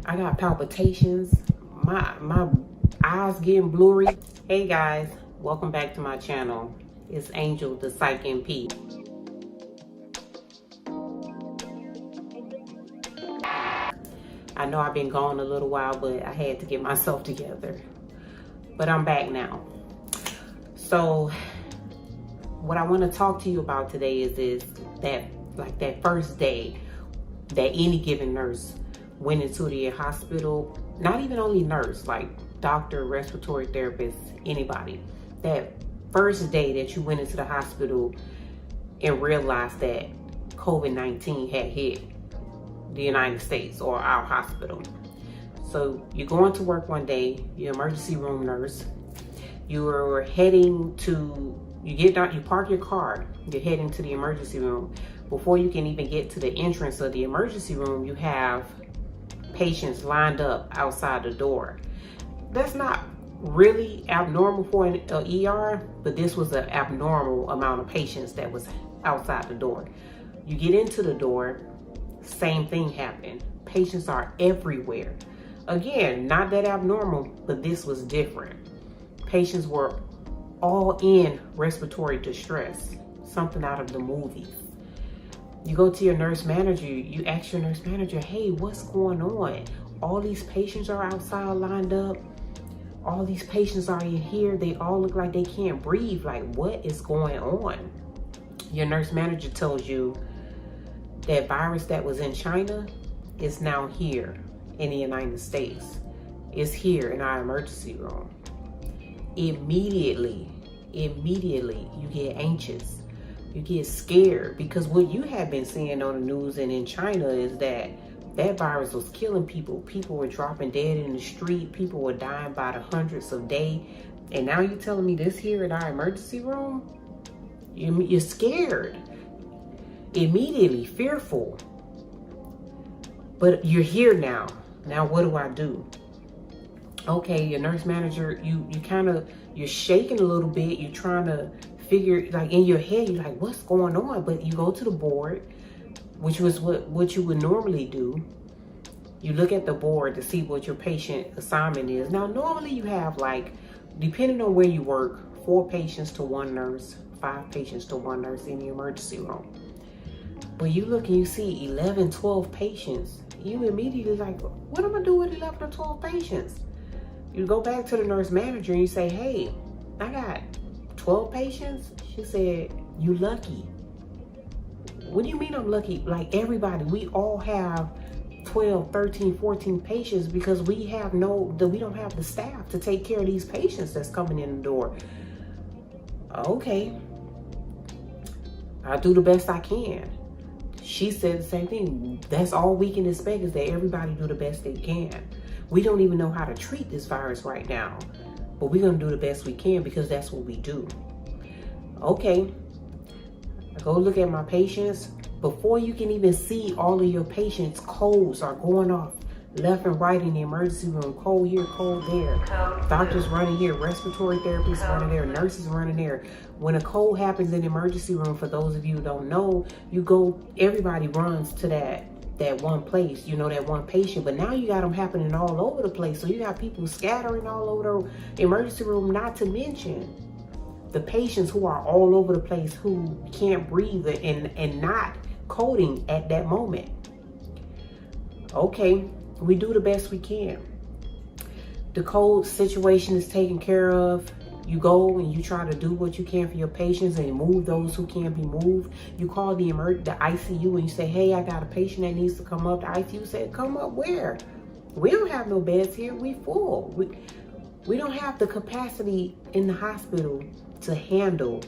I got palpitations. My eyes getting blurry. Hey guys, welcome back to my channel. It's Angel, the Psych MP. I know I've been gone a little while, but I had to get myself together. But I'm back now. So what I want to talk to you about today is that first day that any given nurse went into the hospital, not even only nurse, like doctor, respiratory therapist, anybody. That first day that you went into the hospital and realized that COVID-19 had hit the United States or our hospital. So you're going to work one day, you're emergency room nurse, you're heading to, you park your car, you're heading to the emergency room. Before you can even get to the entrance of the emergency room, you have patients lined up outside the door. That's not really abnormal for an ER, but this was an abnormal amount of patients that was outside the door. You get into the door, same thing happened. Patients are everywhere. Again, not that abnormal, but this was different. Patients were all in respiratory distress, something out of the movies. You go to your nurse manager, you ask your nurse manager, hey, what's going on? All these patients are outside lined up. All these patients are in here. They all look like they can't breathe. Like, what is going on? Your nurse manager tells you that virus that was in China is now here in the United States. It's here in our emergency room. Immediately, you get anxious. You get scared, because what you have been seeing on the news and in China is that virus was killing people. People were dropping dead in the street. People were dying by the hundreds a day. And now you're telling me this here in our emergency room? You're scared. Immediately fearful. But you're here now. Now what do I do? Okay, your nurse manager, you're shaking a little bit. You're trying to figure, like in your head, you're like, what's going on? But you go to the board, which was what you would normally do. You look at the board to see what your patient assignment is. Now, normally you have, like, depending on where you work, 4 patients to 1 nurse, 5 patients to 1 nurse in the emergency room. But you look and you see 11, 12 patients. You immediately like, what am I doing with 11 or 12 patients? You go back to the nurse manager and you say, hey, I got 12 patients? She said, you lucky. What do you mean I'm lucky? Like everybody, we all have 12, 13, 14 patients because we don't have the staff to take care of these patients that's coming in the door. Okay, I'll do the best I can. She said the same thing. That's all we can expect, is that everybody do the best they can. We don't even know how to treat this virus right now, but we're gonna do the best we can because that's what we do. Okay, I go look at my patients. Before you can even see all of your patients, codes are going off left and right in the emergency room. Code here, code there. Doctors running here, respiratory therapists running there, nurses running there. When a code happens in the emergency room, for those of you who don't know, everybody runs to that one place, that one patient. But now you got them happening all over the place. So you got people scattering all over the emergency room, not to mention the patients who are all over the place who can't breathe and not coding at that moment. Okay, we do the best we can. The code situation is taken care of. You go and you try to do what you can for your patients and move those who can't be moved. You call the ICU and you say, hey, I got a patient that needs to come up. The ICU said, come up where? We don't have no beds here. We full. We don't have the capacity in the hospital to handle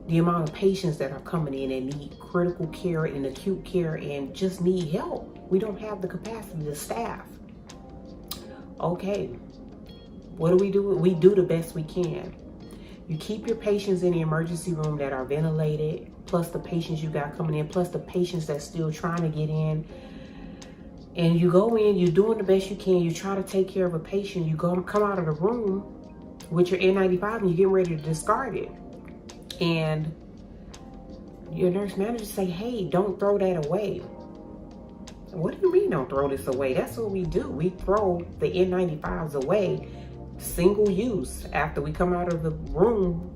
the amount of patients that are coming in and need critical care and acute care and just need help. We don't have the capacity to staff. Okay, what do? We do the best we can. You keep your patients in the emergency room that are ventilated, plus the patients you got coming in, plus the patients that's still trying to get in. And you go in, you're doing the best you can. You try to take care of a patient. You come out of the room with your N95 and you're getting ready to discard it. And your nurse manager say, hey, don't throw that away. What do you mean don't throw this away? That's what we do. We throw the N95s away, single use, after we come out of the room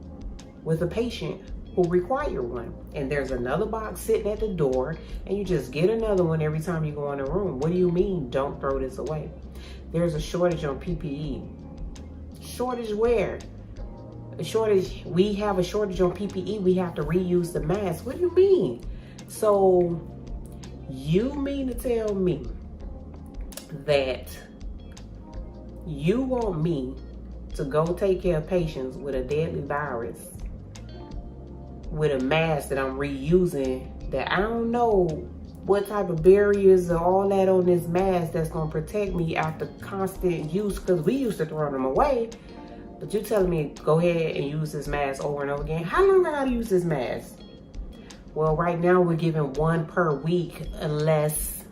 with a patient who require one. And there's another box sitting at the door, and you just get another one every time you go in the room. What do you mean don't throw this away? There's a shortage on PPE. Shortage where? A shortage, we have a shortage on PPE, we have to reuse the mask. What do you mean? So you mean to tell me that you want me to go take care of patients with a deadly virus with a mask that I'm reusing, that I don't know what type of barriers or all that on this mask that's gonna protect me after constant use, because we used to throw them away, but you're telling me go ahead and use this mask over and over again. How long I gotta use this mask? Well, right now we're giving one per week unless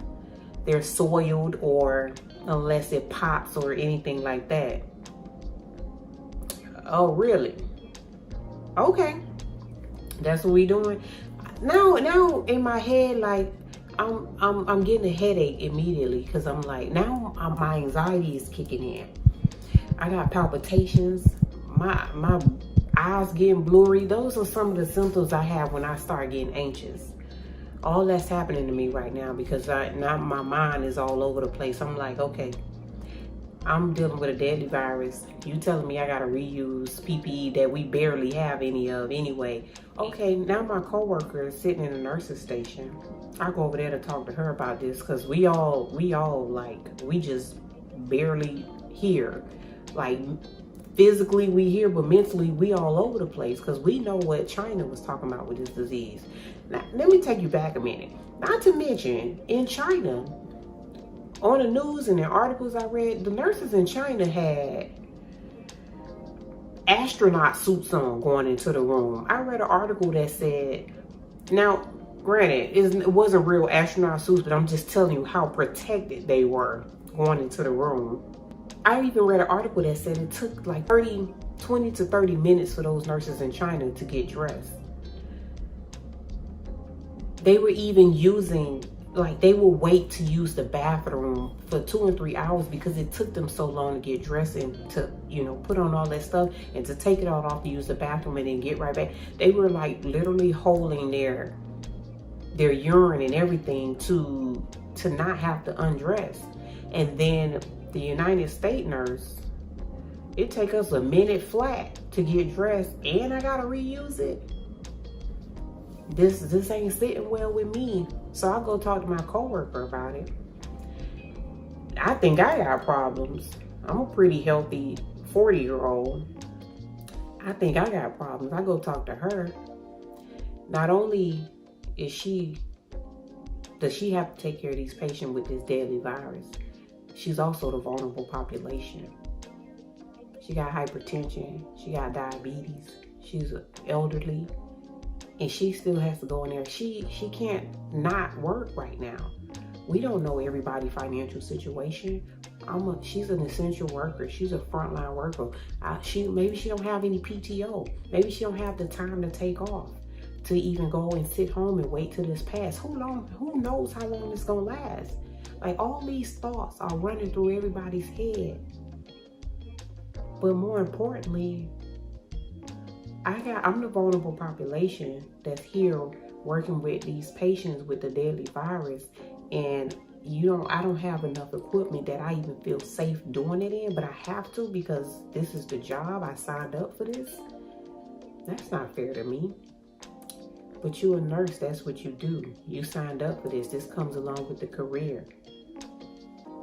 they're soiled or unless it pops or anything like that. Oh, really? Okay. That's what we doing. Now in my head, like I'm getting a headache immediately, because I'm like, now my anxiety is kicking in. I got palpitations, my eyes getting blurry. Those are some of the symptoms I have when I start getting anxious. All that's happening to me right now, because now my mind is all over the place. I'm like, okay, I'm dealing with a deadly virus. You telling me I gotta reuse PPE that we barely have any of anyway. Okay, now my coworker is sitting in a nurse's station. I go over there to talk to her about this, because we all like, we just barely here. Like, physically we here, but mentally we all over the place, because we know what China was talking about with this disease. Now, let me take you back a minute. Not to mention, in China, on the news and the articles I read, the nurses in China had astronaut suits on going into the room. I read an article that said, now, granted, it wasn't real astronaut suits, but I'm just telling you how protected they were going into the room. I even read an article that said it took like 20 to 30 minutes for those nurses in China to get dressed. They were even using, like, they will wait to use the bathroom for 2 and 3 hours, because it took them so long to get dressed and to, you know, put on all that stuff and to take it all off to use the bathroom and then get right back. They were like literally holding their urine and everything to not have to undress. And then the United States nurse, it take us a minute flat to get dressed, and I gotta reuse it. This ain't sitting well with me. So I'll go talk to my coworker about it. I think I got problems. I'm a pretty healthy 40-year-old. I think I got problems. I go talk to her. Not only does she have to take care of these patients with this deadly virus, she's also the vulnerable population. She got hypertension. She got diabetes. She's elderly. And she still has to go in there. She can't not work right now. We don't know everybody's financial situation. She's an essential worker. She's a frontline worker. Maybe she don't have any PTO. Maybe she don't have the time to take off to even go and sit home and wait till this pass. Who knows how long it's gonna last? Like, all these thoughts are running through everybody's head. But more importantly, I'm the vulnerable population that's here working with these patients with the deadly virus, and I don't have enough equipment that I even feel safe doing it in, but I have to, because this is the job. I signed up for this. That's not fair to me. But you're a nurse, that's what you do. You signed up for this. This comes along with the career.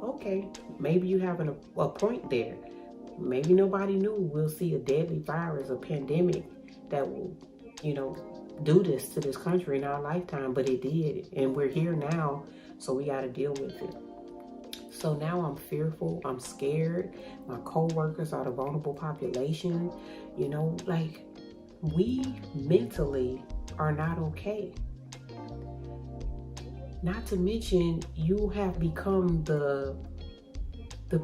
Okay, maybe you have a point there. Maybe nobody knew we'll see a deadly virus, a pandemic that will, do this to this country in our lifetime, but it did. And we're here now, so we got to deal with it. So now I'm fearful, I'm scared. My co-workers are the vulnerable population. Like, we mentally are not okay. Not to mention, you have become the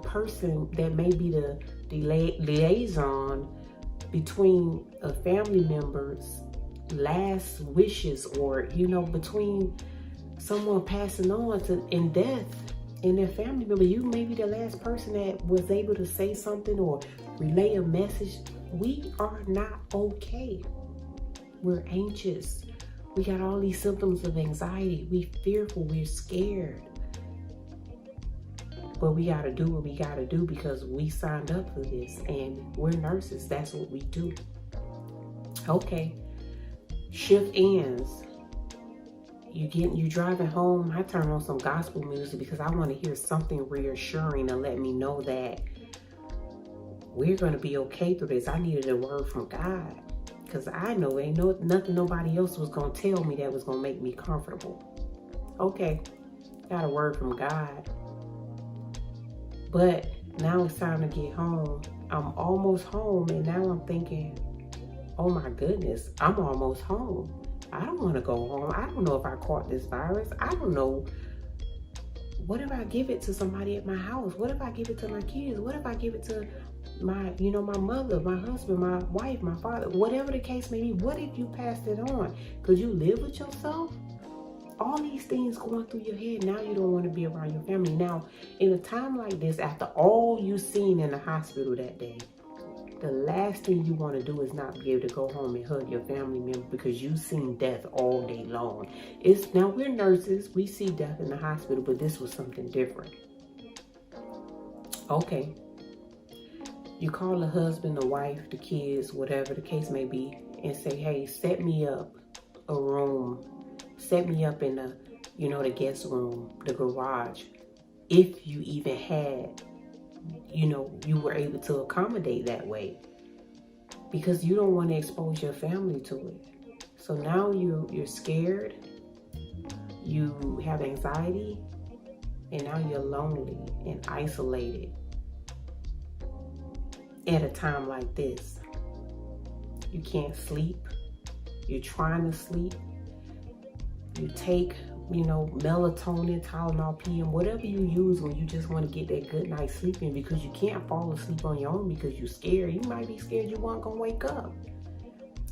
person that may be the liaison between a family member's last wishes, or between someone passing on in death in their family member. You may be the last person that was able to say something or relay a message. We are not okay. We're anxious. We got all these symptoms of anxiety. We fearful. We're scared. But we got to do what we got to do because we signed up for this and we're nurses. That's what we do. Okay. Shift ends. You driving home. I turn on some gospel music because I want to hear something reassuring to let me know that we're going to be okay through this. I needed a word from God because I know ain't nothing nobody else was going to tell me that was going to make me comfortable. Okay, got a word from God. But now it's time to get home. I'm almost home and now I'm thinking, oh my goodness, I'm almost home. I don't want to go home. I don't know if I caught this virus. I don't know. What if I give it to somebody at my house? What if I give it to my kids? What if I give it to my mother, my husband, my wife, my father, whatever the case may be? What if you passed it on? Could you live with yourself? All these things going through your head. Now you don't want to be around your family. Now, in a time like this, after all you've seen in the hospital that day, the last thing you want to do is not be able to go home and hug your family member because you've seen death all day long. Now we're nurses. We see death in the hospital, but this was something different. Okay. You call the husband, the wife, the kids, whatever the case may be, and say, hey, set me up a room. Set me up in the guest room, the garage. If you even had, you were able to accommodate that way. Because you don't want to expose your family to it. So now you're scared. You have anxiety. And now you're lonely and isolated. At a time like this. You can't sleep. You're trying to sleep. You take, melatonin, Tylenol PM, whatever you use when you just want to get that good night's sleeping because you can't fall asleep on your own because you're scared. You might be scared you weren't going to wake up.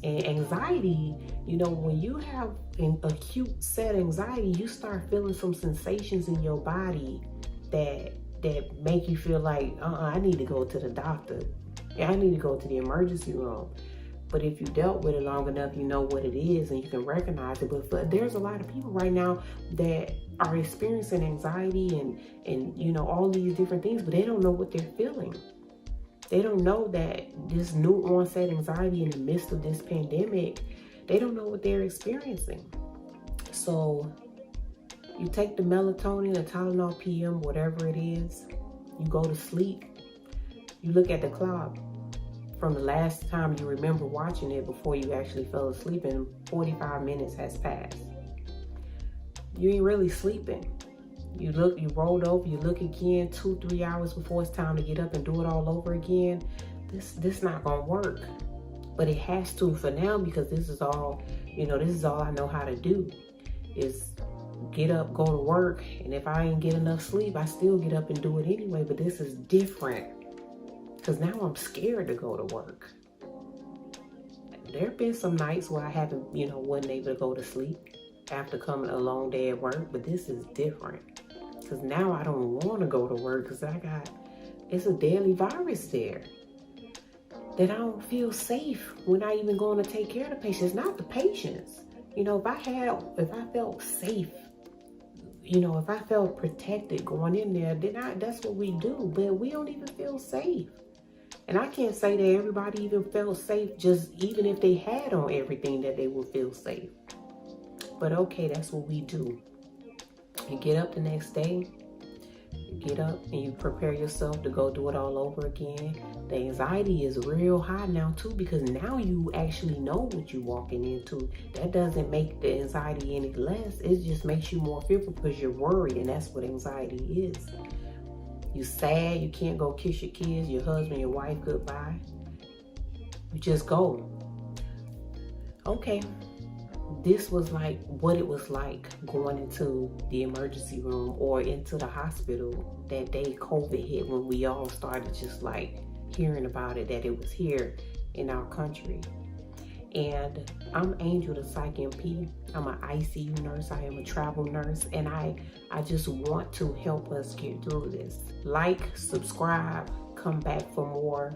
And anxiety, when you have an acute set anxiety, you start feeling some sensations in your body that make you feel like, I need to go to the doctor. I need to go to the emergency room. But if you dealt with it long enough, you know what it is and you can recognize it. But there's a lot of people right now that are experiencing anxiety and all these different things, but they don't know what they're feeling. They don't know that this new onset anxiety in the midst of this pandemic, they don't know what they're experiencing. So you take the melatonin, the Tylenol PM, whatever it is, you go to sleep, you look at the clock. From the last time you remember watching it before you actually fell asleep, and 45 minutes has passed. You ain't really sleeping. You rolled over, you look again 2-3 hours before it's time to get up and do it all over again. This not gonna work. But it has to for now because this is all I know how to do is get up, go to work, and if I ain't get enough sleep, I still get up and do it anyway. But this is different. Because now I'm scared to go to work. There have been some nights where I haven't, wasn't able to go to sleep after coming a long day at work. But this is different. Because now I don't want to go to work because it's a deadly virus there. That I don't feel safe when I even going to take care of the patients. Not the patients. If I felt safe, if I felt protected going in there, then that's what we do. But we don't even feel safe. And I can't say that everybody even felt safe, even if they had on everything that they would feel safe. But okay, that's what we do. You get up the next day, you get up and you prepare yourself to go do it all over again. The anxiety is real high now too, because now you actually know what you're walking into. That doesn't make the anxiety any less. It just makes you more fearful because you're worried, and that's what anxiety is. You sad, you can't go kiss your kids, your husband, your wife goodbye. You just go. Okay, this was like what it was like going into the emergency room or into the hospital that day COVID hit, when we all started just like hearing about it, that it was here in our country. And I'm Angel, the Psych MP. I'm an ICU nurse. I am a travel nurse, and I just want to help us get through this. Like, subscribe, come back for more.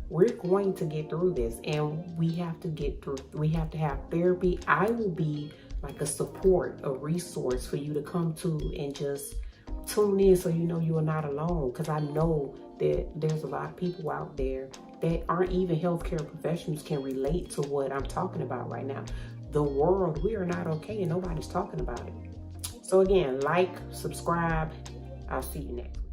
We're going to get through this, and we have to get through. We have to have therapy. I will be like a support, a resource for you to come to and just tune in so you know you are not alone, because I know that there's a lot of people out there that aren't even healthcare professionals can relate to what I'm talking about right now. The world, we are not okay, and nobody's talking about it. So again, like, subscribe. I'll see you next.